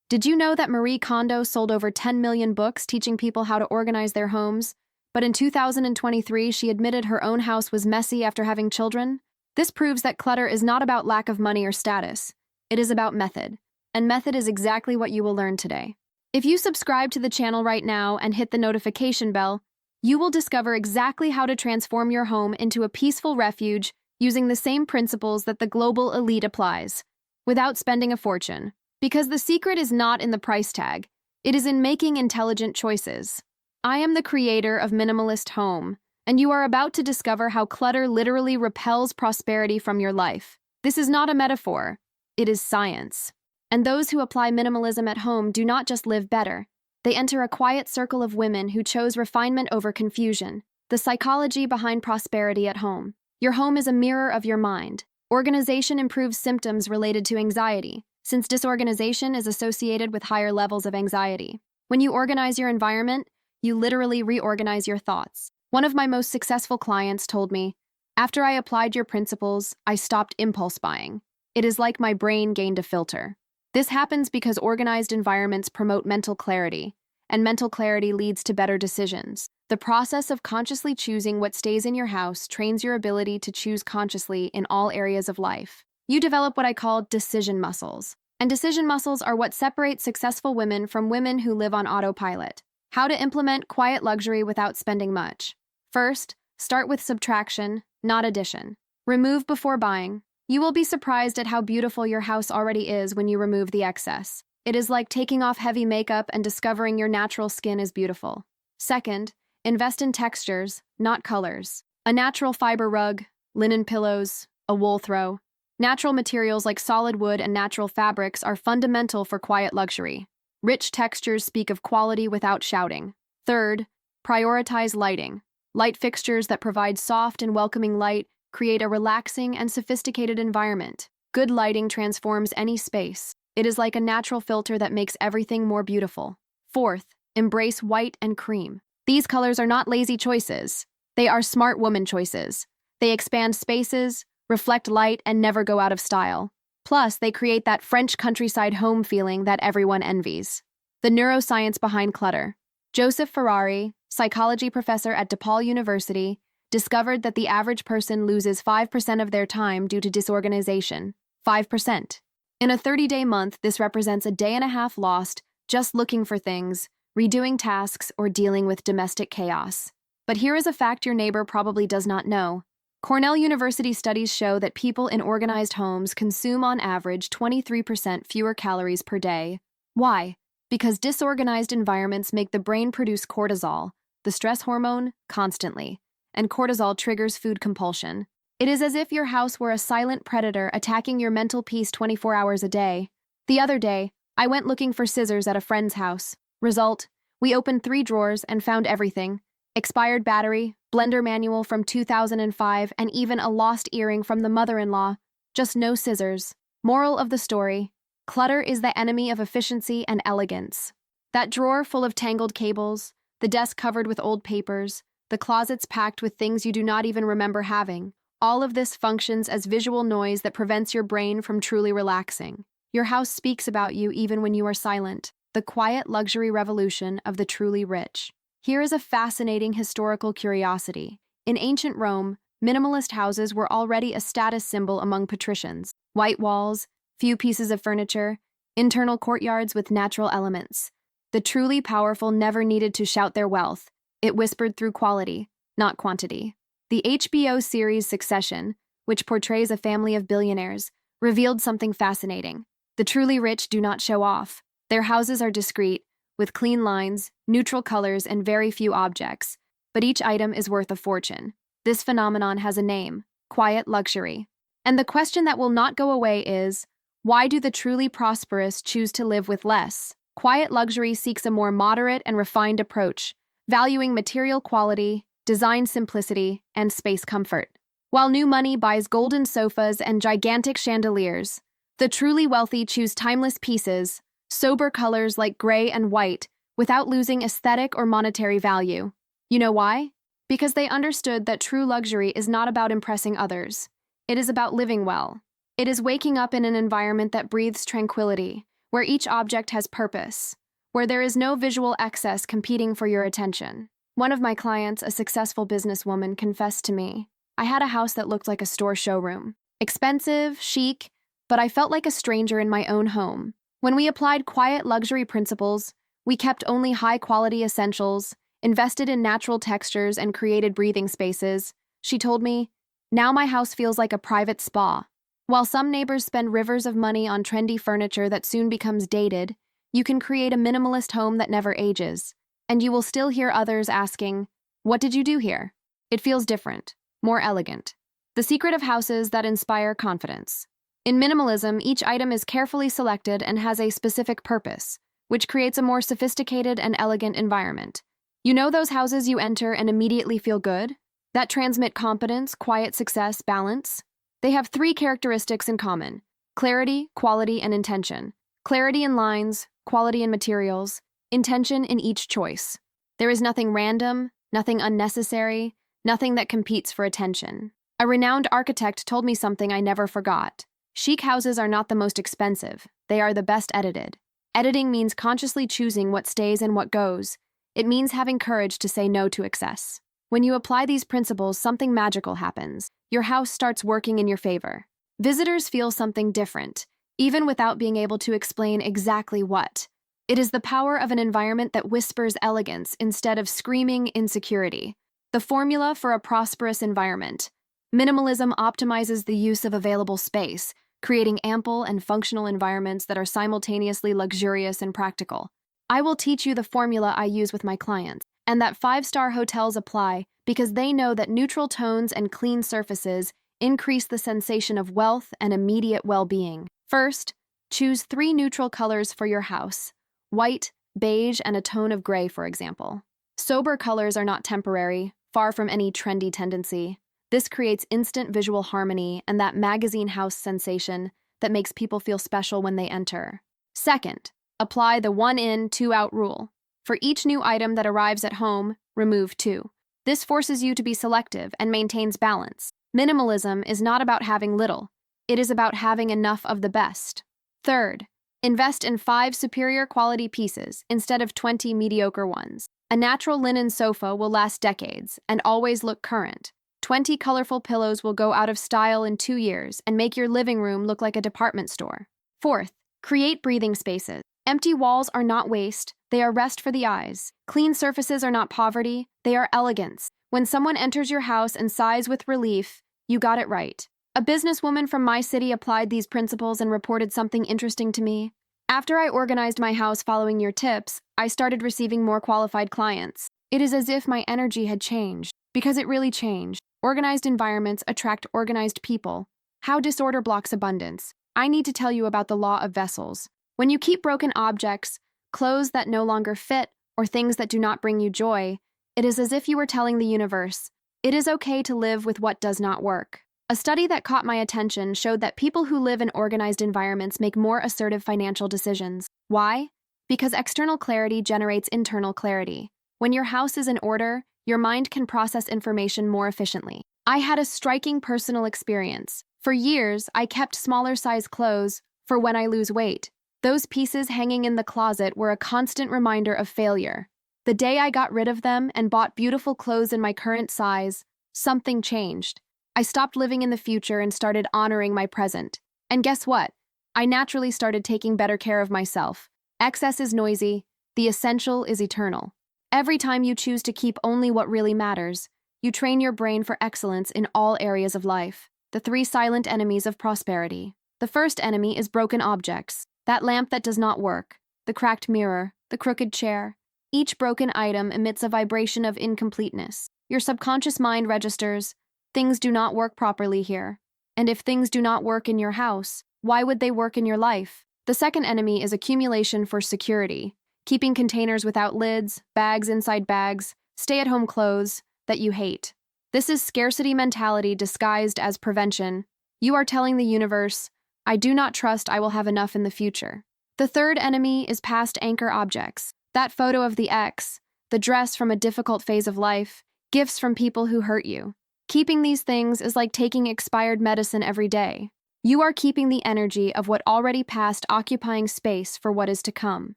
Did you know that Marie Kondo sold over 10 million books teaching people how to organize their homes? But in 2023, she admitted her own house was messy after having children? This proves that clutter is not about lack of money or status. It is about method. And method is exactly what you will learn today. If you subscribe to the channel right now and hit the notification bell, you will discover exactly how to transform your home into a peaceful refuge using the same principles that the global elite applies, without spending a fortune. Because the secret is not in the price tag, it is in making intelligent choices. I am the creator of Minimalist Home, and you are about to discover how clutter literally repels prosperity from your life. This is not a metaphor, it is science. And those who apply minimalism at home do not just live better, they enter a quiet circle of women who chose refinement over confusion. The psychology behind prosperity at home. Your home is a mirror of your mind. Organization improves symptoms related to anxiety, since disorganization is associated with higher levels of anxiety. When you organize your environment, you literally reorganize your thoughts. One of my most successful clients told me, "After I applied your principles, I stopped impulse buying. It is like my brain gained a filter." This happens because organized environments promote mental clarity, and mental clarity leads to better decisions. The process of consciously choosing what stays in your house trains your ability to choose consciously in all areas of life. You develop what I call decision muscles. And decision muscles are what separate successful women from women who live on autopilot. How to implement quiet luxury without spending much. First, start with subtraction, not addition. Remove before buying. You will be surprised at how beautiful your house already is when you remove the excess. It is like taking off heavy makeup and discovering your natural skin is beautiful. Second, invest in textures, not colors. A natural fiber rug, linen pillows, a wool throw. Natural materials like solid wood and natural fabrics are fundamental for quiet luxury. Rich textures speak of quality without shouting. Third, prioritize lighting. Light fixtures that provide soft and welcoming light create a relaxing and sophisticated environment. Good lighting transforms any space. It is like a natural filter that makes everything more beautiful. Fourth, embrace white and cream. These colors are not lazy choices. They are smart woman choices. They expand spaces, reflect light, and never go out of style. Plus, they create that French countryside home feeling that everyone envies. The neuroscience behind clutter. Joseph Ferrari, psychology professor at DePaul University, discovered that the average person loses 5% of their time due to disorganization. 5%. In a 30-day month, this represents a day and a half lost just looking for things, redoing tasks, or dealing with domestic chaos. But here is a fact your neighbor probably does not know. Cornell University studies show that people in organized homes consume on average 23% fewer calories per day. Why? Because disorganized environments make the brain produce cortisol, the stress hormone, constantly, and cortisol triggers food compulsion. It is as if your house were a silent predator attacking your mental peace 24 hours a day. The other day, I went looking for scissors at a friend's house. Result, we opened 3 drawers and found everything. Expired battery, blender manual from 2005, and even a lost earring from the mother-in-law. Just no scissors. Moral of the story: clutter is the enemy of efficiency and elegance. That drawer full of tangled cables, the desk covered with old papers, the closets packed with things you do not even remember having. All of this functions as visual noise that prevents your brain from truly relaxing. Your house speaks about you even when you are silent. The quiet luxury revolution of the truly rich. Here is a fascinating historical curiosity. In ancient Rome, minimalist houses were already a status symbol among patricians. White walls, few pieces of furniture, internal courtyards with natural elements. The truly powerful never needed to shout their wealth. It whispered through quality, not quantity. The HBO series Succession, which portrays a family of billionaires, revealed something fascinating. The truly rich do not show off. Their houses are discreet, with clean lines, neutral colors, and very few objects, but each item is worth a fortune. This phenomenon has a name: quiet luxury. And the question that will not go away is, why do the truly prosperous choose to live with less? Quiet luxury seeks a more moderate and refined approach, valuing material quality, design simplicity, and space comfort. While new money buys golden sofas and gigantic chandeliers, the truly wealthy choose timeless pieces, sober colors like gray and white, without losing aesthetic or monetary value. You know why? Because they understood that true luxury is not about impressing others. It is about living well. It is waking up in an environment that breathes tranquility, where each object has purpose, where there is no visual excess competing for your attention. One of my clients, a successful businesswoman, confessed to me, "I had a house that looked like a store showroom. Expensive, chic, but I felt like a stranger in my own home. When we applied quiet luxury principles, we kept only high-quality essentials, invested in natural textures, and created breathing spaces," she told me, "now my house feels like a private spa." While some neighbors spend rivers of money on trendy furniture that soon becomes dated, you can create a minimalist home that never ages. And you will still hear others asking, "What did you do here?" It feels different, more elegant. The secret of houses that inspire confidence. In minimalism, each item is carefully selected and has a specific purpose, which creates a more sophisticated and elegant environment. You know those houses you enter and immediately feel good? That transmit confidence, quiet success, balance? They have three characteristics in common: clarity, quality, and intention. Clarity in lines, quality in materials, intention in each choice. There is nothing random, nothing unnecessary, nothing that competes for attention. A renowned architect told me something I never forgot. Chic houses are not the most expensive, they are the best edited. Editing means consciously choosing what stays and what goes. It means having courage to say no to excess. When you apply these principles, something magical happens. Your house starts working in your favor. Visitors feel something different, even without being able to explain exactly what. It is the power of an environment that whispers elegance instead of screaming insecurity. The formula for a prosperous environment. Minimalism optimizes the use of available space, creating ample and functional environments that are simultaneously luxurious and practical. I will teach you the formula I use with my clients, and that 5-star hotels apply because they know that neutral tones and clean surfaces increase the sensation of wealth and immediate well-being. First, choose 3 neutral colors for your house: white, beige, and a tone of gray, for example. Sober colors are not temporary, far from any trendy tendency. This creates instant visual harmony and that magazine house sensation that makes people feel special when they enter. Second, apply the 1 in, 2 out rule. For each new item that arrives at home, remove 2. This forces you to be selective and maintains balance. Minimalism is not about having little. It is about having enough of the best. Third, invest in 5 superior quality pieces instead of 20 mediocre ones. A natural linen sofa will last decades and always look current. 20 colorful pillows will go out of style in 2 years and make your living room look like a department store. Fourth, create breathing spaces. Empty walls are not waste, they are rest for the eyes. Clean surfaces are not poverty, they are elegance. When someone enters your house and sighs with relief, you got it right. A businesswoman from my city applied these principles and reported something interesting to me. After I organized my house following your tips, I started receiving more qualified clients. It is as if my energy had changed, because it really changed. Organized environments attract organized people. How disorder blocks abundance. I need to tell you about the law of vessels. When you keep broken objects, clothes that no longer fit, or things that do not bring you joy, it is as if you were telling the universe, it is okay to live with what does not work. A study that caught my attention showed that people who live in organized environments make more assertive financial decisions. Why? Because external clarity generates internal clarity. When your house is in order, your mind can process information more efficiently. I had a striking personal experience. For years, I kept smaller size clothes for when I lose weight. Those pieces hanging in the closet were a constant reminder of failure. The day I got rid of them and bought beautiful clothes in my current size, something changed. I stopped living in the future and started honoring my present. And guess what? I naturally started taking better care of myself. Excess is noisy, the essential is eternal. Every time you choose to keep only what really matters, you train your brain for excellence in all areas of life. The 3 silent enemies of prosperity. The first enemy is broken objects. That lamp that does not work, the cracked mirror, the crooked chair. Each broken item emits a vibration of incompleteness. Your subconscious mind registers, things do not work properly here. And if things do not work in your house, why would they work in your life? The second enemy is accumulation for security. Keeping containers without lids, bags inside bags, stay-at-home clothes that you hate. This is scarcity mentality disguised as prevention. You are telling the universe, I do not trust I will have enough in the future. The third enemy is past anchor objects. That photo of the ex, the dress from a difficult phase of life, gifts from people who hurt you. Keeping these things is like taking expired medicine every day. You are keeping the energy of what already passed occupying space for what is to come.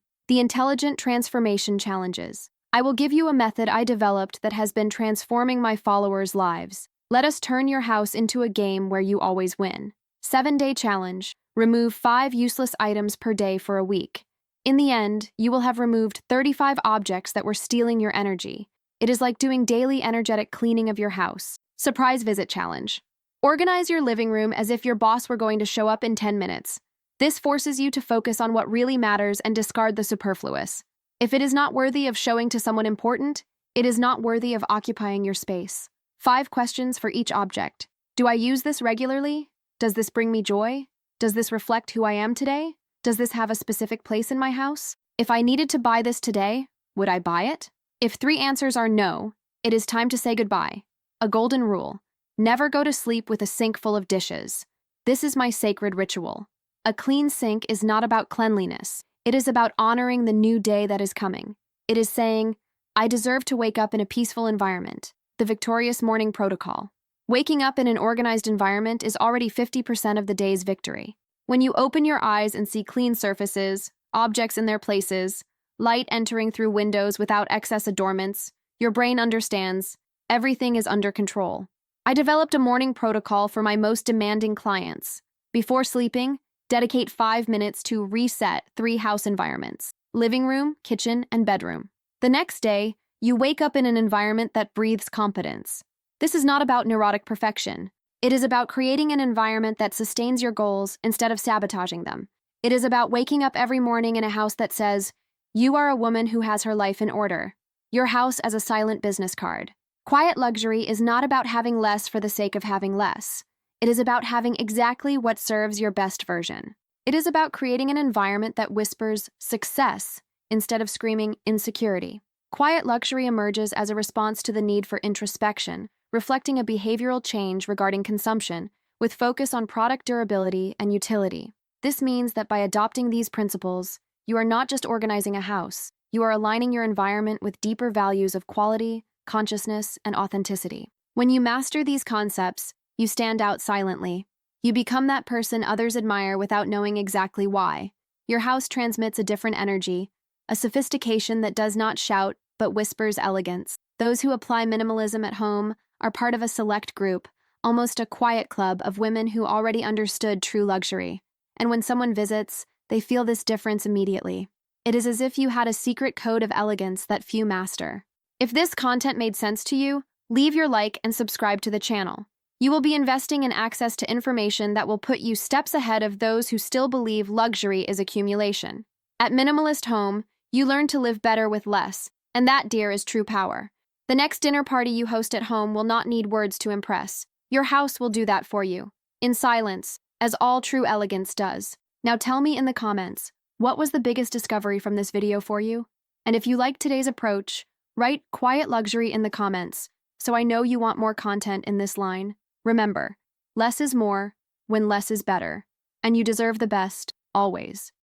The Intelligent Transformation Challenges. I will give you a method I developed that has been transforming my followers' lives. Let us turn your house into a game where you always win. 7-day challenge. Remove 5 useless items per day for a week. In the end, you will have removed 35 objects that were stealing your energy. It is like doing daily energetic cleaning of your house. Surprise visit challenge. Organize your living room as if your boss were going to show up in 10 minutes. This forces you to focus on what really matters and discard the superfluous. If it is not worthy of showing to someone important, it is not worthy of occupying your space. 5 questions for each object. Do I use this regularly? Does this bring me joy? Does this reflect who I am today? Does this have a specific place in my house? If I needed to buy this today, would I buy it? If 3 answers are no, it is time to say goodbye. A golden rule. Never go to sleep with a sink full of dishes. This is my sacred ritual. A clean sink is not about cleanliness. It is about honoring the new day that is coming. It is saying, I deserve to wake up in a peaceful environment. The victorious morning protocol. Waking up in an organized environment is already 50% of the day's victory. When you open your eyes and see clean surfaces, objects in their places, light entering through windows without excess adornments, your brain understands everything is under control. I developed a morning protocol for my most demanding clients. Before sleeping, dedicate 5 minutes to reset 3 house environments: living room, kitchen, and bedroom. The next day, you wake up in an environment that breathes competence. This is not about neurotic perfection. It is about creating an environment that sustains your goals instead of sabotaging them. It is about waking up every morning in a house that says, you are a woman who has her life in order. Your house as a silent business card. Quiet luxury is not about having less for the sake of having less. It is about having exactly what serves your best version. It is about creating an environment that whispers success instead of screaming insecurity. Quiet luxury emerges as a response to the need for introspection, reflecting a behavioral change regarding consumption, with focus on product durability and utility. This means that by adopting these principles, you are not just organizing a house, you are aligning your environment with deeper values of quality, consciousness, and authenticity. When you master these concepts, you stand out silently. You become that person others admire without knowing exactly why. Your house transmits a different energy, a sophistication that does not shout but whispers elegance. Those who apply minimalism at home are part of a select group, almost a quiet club of women who already understood true luxury. And when someone visits, they feel this difference immediately. It is as if you had a secret code of elegance that few master. If this content made sense to you, leave your like and subscribe to the channel. You will be investing in access to information that will put you steps ahead of those who still believe luxury is accumulation. At Minimalist Home, you learn to live better with less, and that, dear, is true power. The next dinner party you host at home will not need words to impress. Your house will do that for you, in silence, as all true elegance does. Now tell me in the comments, what was the biggest discovery from this video for you? And if you liked today's approach, write quiet luxury in the comments, so I know you want more content in this line. Remember, less is more when less is better, and you deserve the best, always.